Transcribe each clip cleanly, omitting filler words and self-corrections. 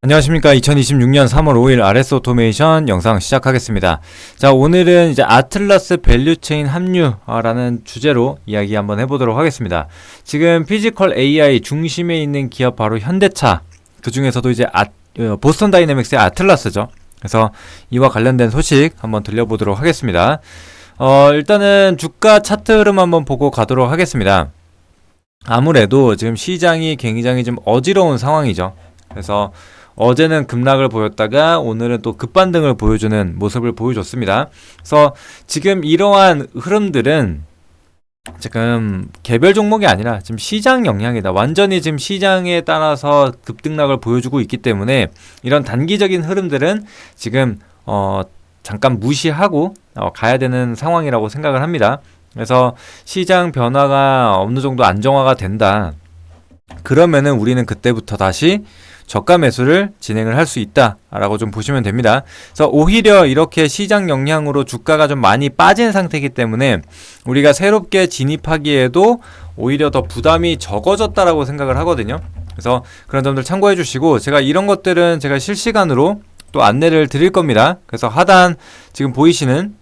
안녕하십니까. 2026년 3월 5일 RS 오토메이션 영상 시작하겠습니다. 자, 오늘은 이제 아틀라스 밸류체인 합류라는 주제로 이야기 한번 해보도록 하겠습니다. 지금 피지컬 AI 중심에 있는 기업 바로 현대차, 그 중에서도 이제 보스턴 다이내믹스의 아틀라스죠. 그래서 이와 관련된 소식 한번 들려보도록 하겠습니다. 일단은 주가 차트 흐름 한번 보고 가도록 하겠습니다. 아무래도 지금 시장이 굉장히 좀 어지러운 상황이죠. 그래서 어제는 급락을 보였다가 오늘은 또 급반등을 보여주는 모습을 보여줬습니다. 그래서 지금 이러한 흐름들은 지금 개별 종목이 아니라 지금 시장 영향이다. 완전히 지금 시장에 따라서 급등락을 보여주고 있기 때문에 이런 단기적인 흐름들은 지금 잠깐 무시하고 가야 되는 상황이라고 생각을 합니다. 그래서 시장 변화가 어느 정도 안정화가 된다. 그러면은 우리는 그때부터 다시 저가 매수를 진행을 할 수 있다라고 좀 보시면 됩니다. 그래서 오히려 이렇게 시장 영향으로 주가가 좀 많이 빠진 상태이기 때문에 우리가 새롭게 진입하기에도 오히려 더 부담이 적어졌다라고 생각을 하거든요. 그래서 그런 점들 참고해 주시고, 제가 이런 것들은 제가 실시간으로 또 안내를 드릴 겁니다. 그래서 하단 지금 보이시는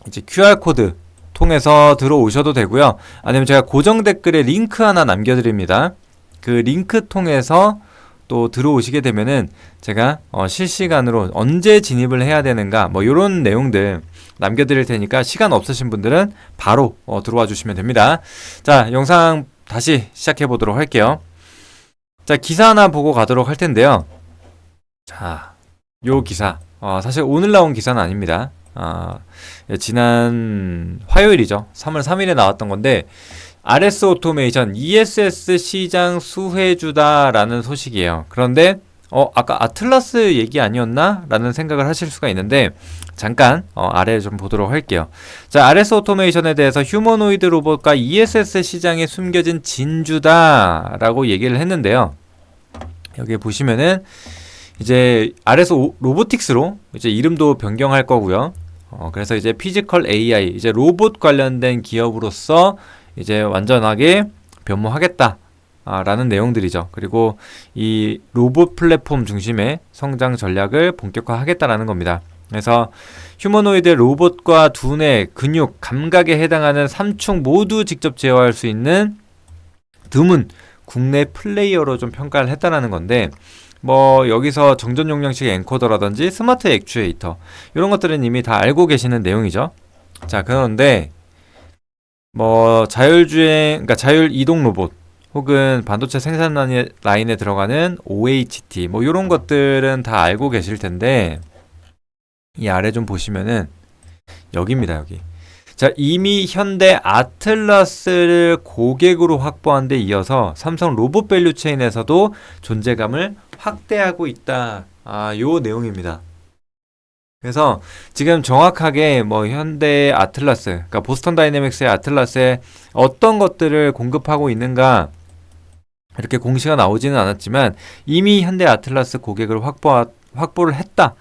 이제 QR코드 통해서 들어오셔도 되고요. 아니면 제가 고정 댓글에 링크 하나 남겨드립니다. 그 링크 통해서 또 들어오시게 되면은 제가 실시간으로 언제 진입을 해야 되는가 뭐 이런 내용들 남겨드릴 테니까 시간 없으신 분들은 바로 들어와 주시면 됩니다. 자, 영상 다시 시작해 보도록 할게요. 자, 기사 하나 보고 가도록 할 텐데요. 자, 요 기사 사실 오늘 나온 기사는 아닙니다. 지난 화요일이죠. 3월 3일에 나왔던 건데, RS 오토메이션 ESS 시장 수혜주다라는 소식이에요. 그런데 아까 아틀라스 얘기 아니었나? 라는 생각을 하실 수가 있는데, 잠깐 아래 좀 보도록 할게요. 자, RS 오토메이션에 대해서 휴머노이드 로봇과 ESS 시장에 숨겨진 진주다라고 얘기를 했는데요. 여기 보시면은 이제 RS 로보틱스로 이제 이름도 변경할 거고요. 그래서 이제 피지컬 AI, 이제 로봇 관련된 기업으로서 이제 완전하게 변모하겠다 라는 내용들이죠. 그리고 이 로봇 플랫폼 중심의 성장 전략을 본격화하겠다라는 겁니다. 그래서 휴머노이드 로봇과 두뇌, 근육, 감각에 해당하는 3축 모두 직접 제어할 수 있는 드문 국내 플레이어로 좀 평가를 했다라는 건데, 뭐 여기서 정전 용량식 엔코더라든지 스마트 액추에이터 이런 것들은 이미 다 알고 계시는 내용이죠. 자, 그런데 뭐 자율주행, 그러니까 자율 이동 로봇 혹은 반도체 생산 라인에 들어가는 OHT 뭐 이런 것들은 다 알고 계실 텐데, 이 아래 좀 보시면은 여기입니다. 여기. 자, 이미 현대 아틀라스를 고객으로 확보한 데 이어서 삼성 로봇 밸류체인에서도 존재감을 확대하고 있다. 요 내용입니다. 그래서 지금 정확하게 뭐 현대 아틀라스, 그러니까 보스턴 다이내믹스의 아틀라스에 어떤 것들을 공급하고 있는가 이렇게 공시가 나오지는 않았지만 이미 현대 아틀라스 고객을 확보를 했다.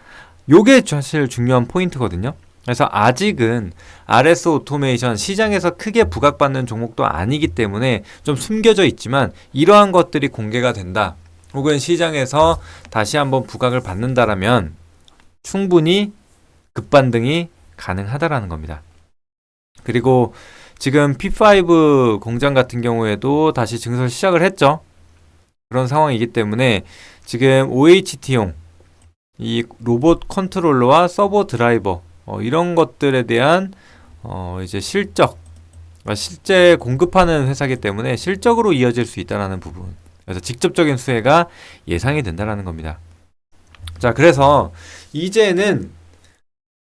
요게 사실 중요한 포인트거든요. 그래서 아직은 RS 오토메이션 시장에서 크게 부각받는 종목도 아니기 때문에 좀 숨겨져 있지만, 이러한 것들이 공개가 된다 혹은 시장에서 다시 한번 부각을 받는다라면 충분히 급반등이 가능하다라는 겁니다. 그리고 지금 P5 공장 같은 경우에도 다시 증설 시작을 했죠. 그런 상황이기 때문에 지금 OHT용 이 로봇 컨트롤러와 서버 드라이버 이런 것들에 대한 이제 실적, 실제 공급하는 회사이기 때문에 실적으로 이어질 수 있다는 부분, 그래서 직접적인 수혜가 예상이 된다는 겁니다. 자, 그래서 이제는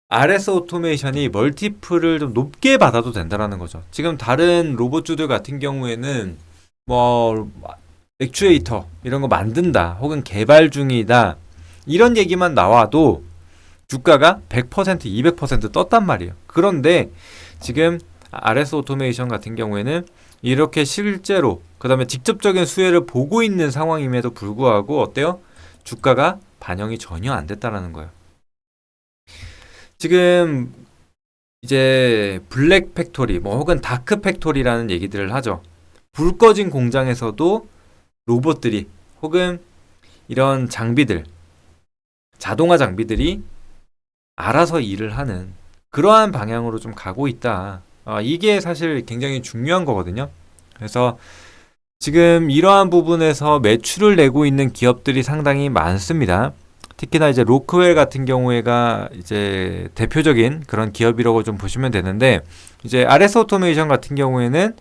RS 오토메이션이 멀티플을 좀 높게 받아도 된다는 거죠. 지금 다른 로봇주들 같은 경우에는 뭐 액추에이터 이런 거 만든다 혹은 개발 중이다 이런 얘기만 나와도 주가가 100%, 200% 떴단 말이에요. 그런데 지금 RS 오토메이션 같은 경우에는 이렇게 실제로 그 다음에 직접적인 수혜를 보고 있는 상황임에도 불구하고 어때요? 주가가 반영이 전혀 안 됐다라는 거예요. 지금 이제 블랙 팩토리 뭐 혹은 다크 팩토리라는 얘기들을 하죠. 불 꺼진 공장에서도 로봇들이 혹은 이런 장비들, 자동화 장비들이 알아서 일을 하는 그러한 방향으로 좀 가고 있다. 이게 사실 굉장히 중요한 거거든요. 그래서 지금 이러한 부분에서 매출을 내고 있는 기업들이 상당히 많습니다. 특히나 이제 로크웰 같은 경우에가 이제 대표적인 그런 기업이라고 좀 보시면 되는데, 이제 RS 오토메이션 같은 경우에는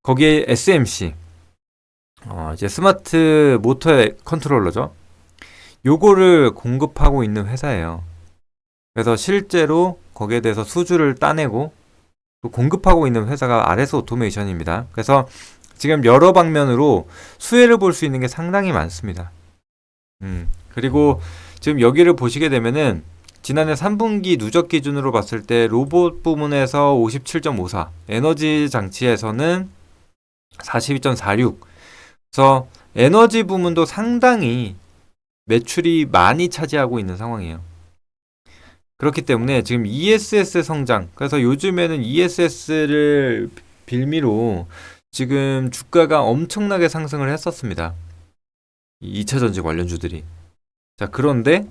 거기에 SMC, 이제 스마트 모터 컨트롤러죠. 요거를 공급하고 있는 회사예요. 그래서 실제로 거기에 대해서 수주를 따내고 또 공급하고 있는 회사가 RS 오토메이션입니다. 그래서 지금 여러 방면으로 수혜를 볼 수 있는 게 상당히 많습니다. 그리고 지금 여기를 보시게 되면은 지난해 3분기 누적 기준으로 봤을 때 로봇 부문에서 57.54, 에너지 장치에서는 42.46. 그래서 에너지 부문도 상당히 매출이 많이 차지하고 있는 상황이에요. 그렇기 때문에 지금 ESS 성장, 그래서 요즘에는 ESS를 빌미로 지금 주가가 엄청나게 상승을 했었습니다. 2차 전지 관련주들이. 자, 그런데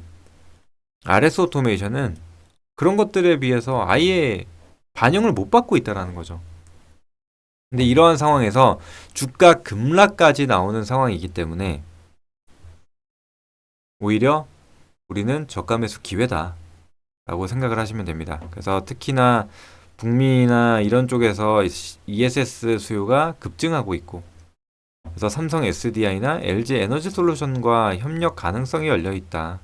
RS 오토메이션은 그런 것들에 비해서 아예 반영을 못 받고 있다는 거죠. 근데 이러한 상황에서 주가 급락까지 나오는 상황이기 때문에 오히려 우리는 저가 매수 기회다 라고 생각을 하시면 됩니다. 그래서 특히나 북미나 이런 쪽에서 ESS 수요가 급증하고 있고, 그래서 삼성 SDI나 LG 에너지 솔루션과 협력 가능성이 열려 있다.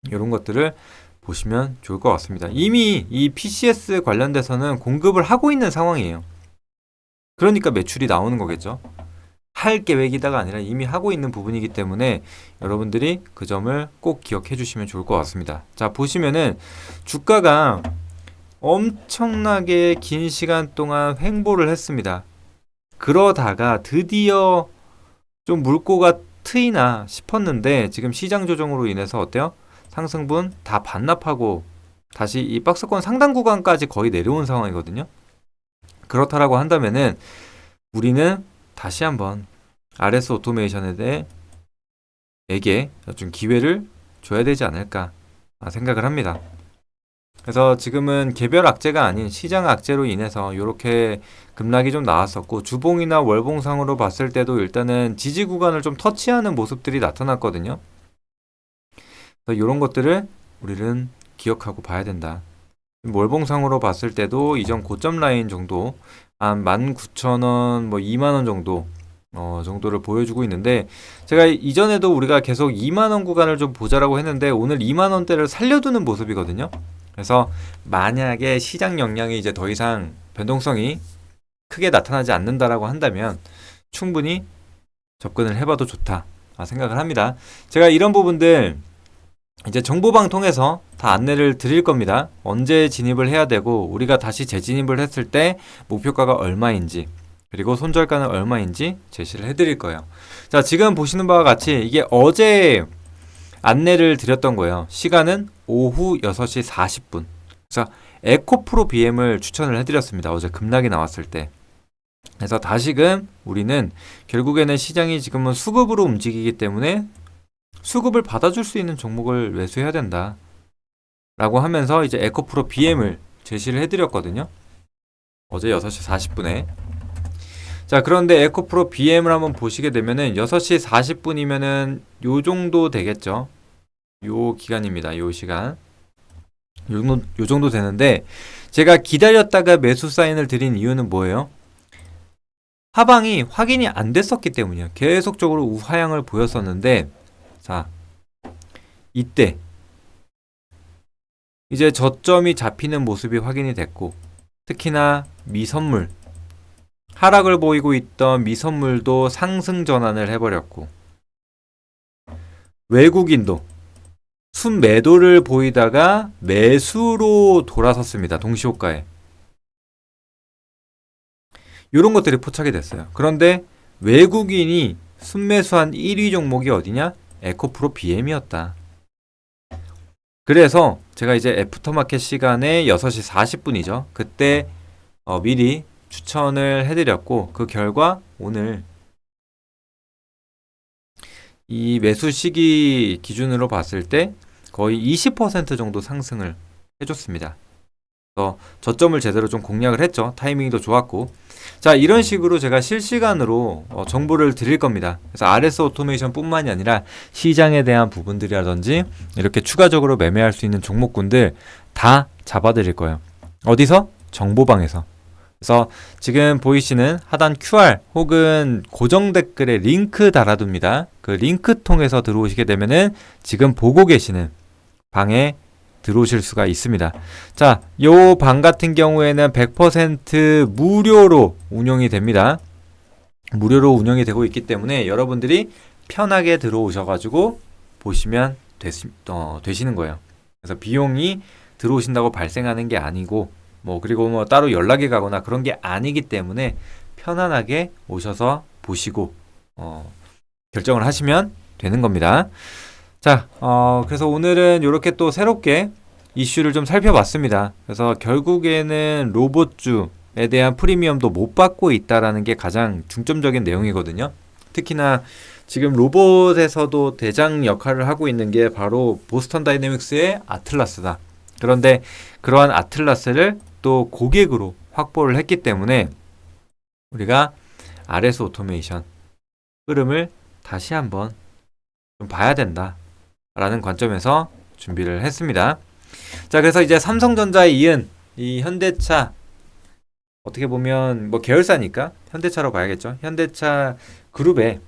이런 것들을 보시면 좋을 것 같습니다. 이미 이 PCS 관련돼서는 공급을 하고 있는 상황이에요. 그러니까 매출이 나오는 거겠죠. 할 계획이다가 아니라 이미 하고 있는 부분이기 때문에 여러분들이 그 점을 꼭 기억해 주시면 좋을 것 같습니다. 자, 보시면은 주가가 엄청나게 긴 시간 동안 횡보를 했습니다. 그러다가 드디어 좀 물꼬가 트이나 싶었는데 지금 시장 조정으로 인해서 어때요? 상승분 다 반납하고 다시 이 박스권 상단 구간까지 거의 내려온 상황이거든요. 그렇다라고 한다면은 우리는 다시 한번 RS 오토메이션에 대해 좀 기회를 줘야 되지 않을까 생각을 합니다. 그래서 지금은 개별 악재가 아닌 시장 악재로 인해서 이렇게 급락이 좀 나왔었고, 주봉이나 월봉상으로 봤을 때도 일단은 지지 구간을 좀 터치하는 모습들이 나타났거든요. 그래서 이런 것들을 우리는 기억하고 봐야 된다. 월봉상으로 봤을 때도 이전 고점 라인 정도 한 19,000원, 뭐 2만원 정도 정도를 보여주고 있는데, 제가 이전에도 우리가 계속 2만원 구간을 좀 보자라고 했는데 오늘 2만원대를 살려두는 모습이거든요. 그래서 만약에 시장 영향이 이제 더 이상 변동성이 크게 나타나지 않는다라고 한다면 충분히 접근을 해봐도 좋다 생각을 합니다. 제가 이런 부분들 이제 정보방 통해서 다 안내를 드릴 겁니다. 언제 진입을 해야 되고 우리가 다시 재진입을 했을 때 목표가가 얼마인지, 그리고 손절가는 얼마인지 제시를 해드릴 거예요. 자, 지금 보시는 바와 같이 이게 어제 안내를 드렸던 거예요. 시간은 오후 6시 40분. 그래서 에코프로 BM을 추천을 해드렸습니다. 어제 급락이 나왔을 때. 그래서 다시금 우리는 결국에는 시장이 지금은 수급으로 움직이기 때문에 수급을 받아줄 수 있는 종목을 매수해야 된다 라고 하면서 이제 에코프로 BM을 제시를 해드렸거든요. 어제 6시 40분에. 자, 그런데 에코프로 BM을 한번 보시게 되면은 6시 40분이면은 요 정도 되겠죠. 요 기간입니다. 요 시간. 요 정도 되는데, 제가 기다렸다가 매수 사인을 드린 이유는 뭐예요? 하방이 확인이 안 됐었기 때문이에요. 계속적으로 우하향을 보였었는데, 자, 이때 이제 저점이 잡히는 모습이 확인이 됐고, 특히나 미선물, 하락을 보이고 있던 미선물도 상승 전환을 해버렸고, 외국인도 순매도를 보이다가 매수로 돌아섰습니다. 동시호가에. 이런 것들이 포착이 됐어요. 그런데 외국인이 순매수한 1위 종목이 어디냐? 에코프로 BM이었다. 그래서 제가 이제 애프터마켓 시간에 6시 40분이죠. 그때 미리 추천을 해드렸고, 그 결과 오늘 이 매수 시기 기준으로 봤을 때 거의 20% 정도 상승을 해줬습니다. 그래서 저점을 제대로 좀 공략을 했죠. 타이밍도 좋았고. 자, 이런 식으로 제가 실시간으로 정보를 드릴 겁니다. 그래서 RS 오토메이션 뿐만이 아니라 시장에 대한 부분들이라든지 이렇게 추가적으로 매매할 수 있는 종목군들 다 잡아드릴 거예요. 어디서? 정보방에서. 그래서 지금 보이시는 하단 QR 혹은 고정 댓글에 링크 달아둡니다. 그 링크 통해서 들어오시게 되면은 지금 보고 계시는 방에 들어오실 수가 있습니다. 자, 요 방 같은 경우에는 100% 무료로 운영이 됩니다. 무료로 운영이 되고 있기 때문에 여러분들이 편하게 들어오셔가지고 보시면 되시는 거예요. 그래서 비용이 들어오신다고 발생하는 게 아니고 그리고 따로 연락이 가거나 그런 게 아니기 때문에 편안하게 오셔서 보시고 결정을 하시면 되는 겁니다. 자, 그래서 오늘은 이렇게 또 새롭게 이슈를 좀 살펴봤습니다. 그래서 결국에는 로봇주에 대한 프리미엄도 못 받고 있다라는 게 가장 중점적인 내용이거든요. 특히나 지금 로봇에서도 대장 역할을 하고 있는 게 바로 보스턴 다이내믹스의 아틀라스다. 그런데 그러한 아틀라스를 또 고객으로 확보를 했기 때문에 우리가 RS 오토메이션 흐름을 다시 한번 좀 봐야 된다라는 관점에서 준비를 했습니다. 자, 그래서 이제 삼성전자에 이은 이 현대차, 어떻게 보면 계열사니까 현대차로 봐야겠죠. 현대차 그룹에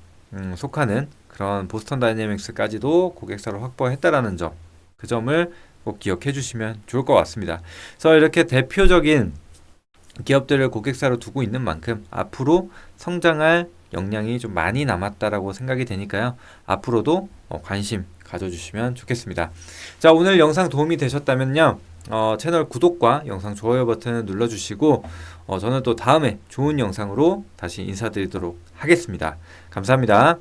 속하는 그런 보스턴 다이내믹스까지도 고객사로 확보했다라는 점, 그 점을 꼭 기억해 주시면 좋을 것 같습니다. 그래서 이렇게 대표적인 기업들을 고객사로 두고 있는 만큼 앞으로 성장할 역량이 좀 많이 남았다라고 생각이 되니까요. 앞으로도 관심 가져주시면 좋겠습니다. 자, 오늘 영상 도움이 되셨다면요. 채널 구독과 영상 좋아요 버튼을 눌러주시고 저는 또 다음에 좋은 영상으로 다시 인사드리도록 하겠습니다. 감사합니다.